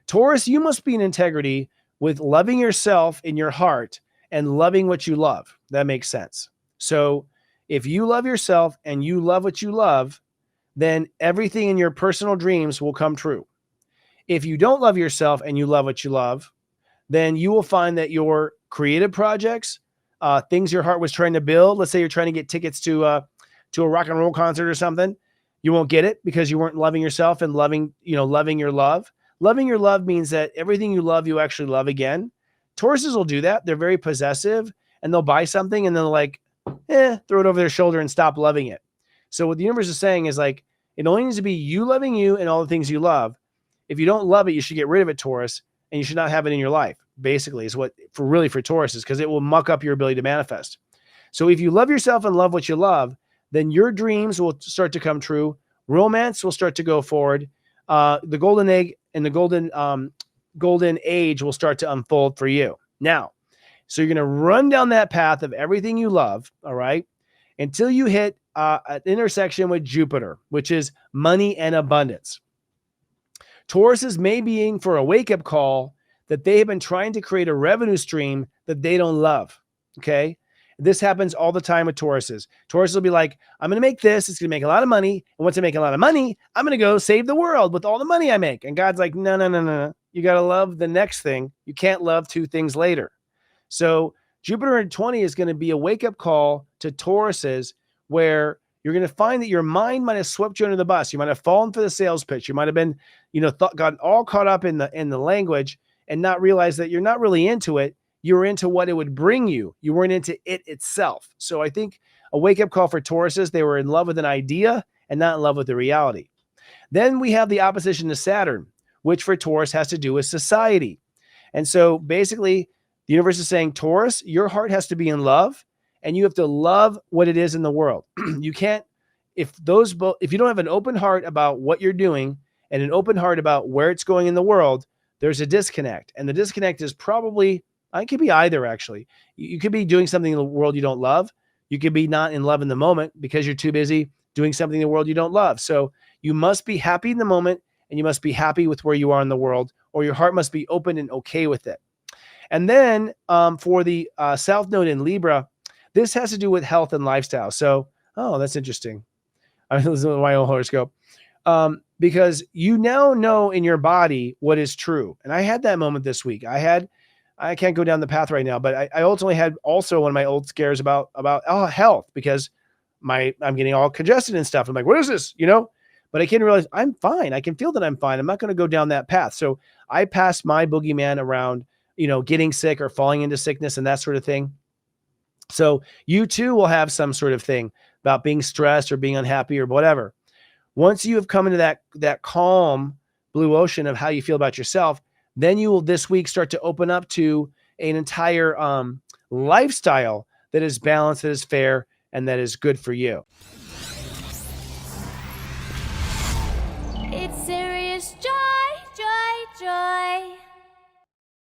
Taurus, you must be in integrity with loving yourself in your heart and loving what you love. That makes sense. So if you love yourself and you love what you love, then everything in your personal dreams will come true. If you don't love yourself and you love what you love, then you will find that your creative projects, things your heart was trying to build, let's say you're trying to get tickets to a rock and roll concert or something, you won't get it because you weren't loving yourself and loving your love. Loving your love means that everything you love, you actually love again. Tauruses will do that. They're very possessive and they'll buy something and then like, throw it over their shoulder and stop loving it. So what the universe is saying is like, it only needs to be you loving you and all the things you love. If you don't love it, you should get rid of it, Taurus, and you should not have it in your life, basically, is what for Tauruses, because it will muck up your ability to manifest. So if you love yourself and love what you love, then your dreams will start to come true. Romance will start to go forward. The golden egg and the golden age will start to unfold for you. Now, so you're going to run down that path of everything you love, all right, until you hit an intersection with Jupiter, which is money and abundance. Tauruses may be in for a wake-up call that they have been trying to create a revenue stream that they don't love, okay? This happens all the time with Tauruses. Tauruses will be like, I'm going to make this. It's going to make a lot of money. And once I make a lot of money, I'm going to go save the world with all the money I make. And God's like, no. You got to love the next thing. You can't love two things later. So Jupiter in 20 is going to be a wake-up call to Tauruses where you're going to find that your mind might have swept you under the bus. You might have fallen for the sales pitch. You might have been, gotten all caught up in the language and not realized that you're not really into it. You were into what it would bring you. You weren't into it itself. So I think a wake-up call for Tauruses, they were in love with an idea and not in love with the reality. Then we have the opposition to Saturn, which for Taurus has to do with society. And so basically, the universe is saying, Taurus, your heart has to be in love, and you have to love what it is in the world. You can't, if you don't have an open heart about what you're doing and an open heart about where it's going in the world, there's a disconnect. And the disconnect is probably, it could be either actually. You could be doing something in the world you don't love. You could be not in love in the moment because you're too busy doing something in the world you don't love. So you must be happy in the moment and you must be happy with where you are in the world, or your heart must be open and okay with it. And then for the South Node in Libra, this has to do with health and lifestyle. So, that's interesting. I listen to my own horoscope. Because you now know in your body what is true. And I had that moment this week. I can't go down the path right now, but I ultimately had also one of my old scares about health because I'm getting all congested and stuff. I'm like, what is this? But I can't realize I'm fine. I can feel that I'm fine. I'm not going to go down that path. So I passed my boogeyman around, getting sick or falling into sickness and that sort of thing. So you too will have some sort of thing about being stressed or being unhappy or whatever. Once you have come into that calm blue ocean of how you feel about yourself, then you will this week start to open up to an entire lifestyle that is balanced, that is fair, and that is good for you. It's serious joy, joy, joy.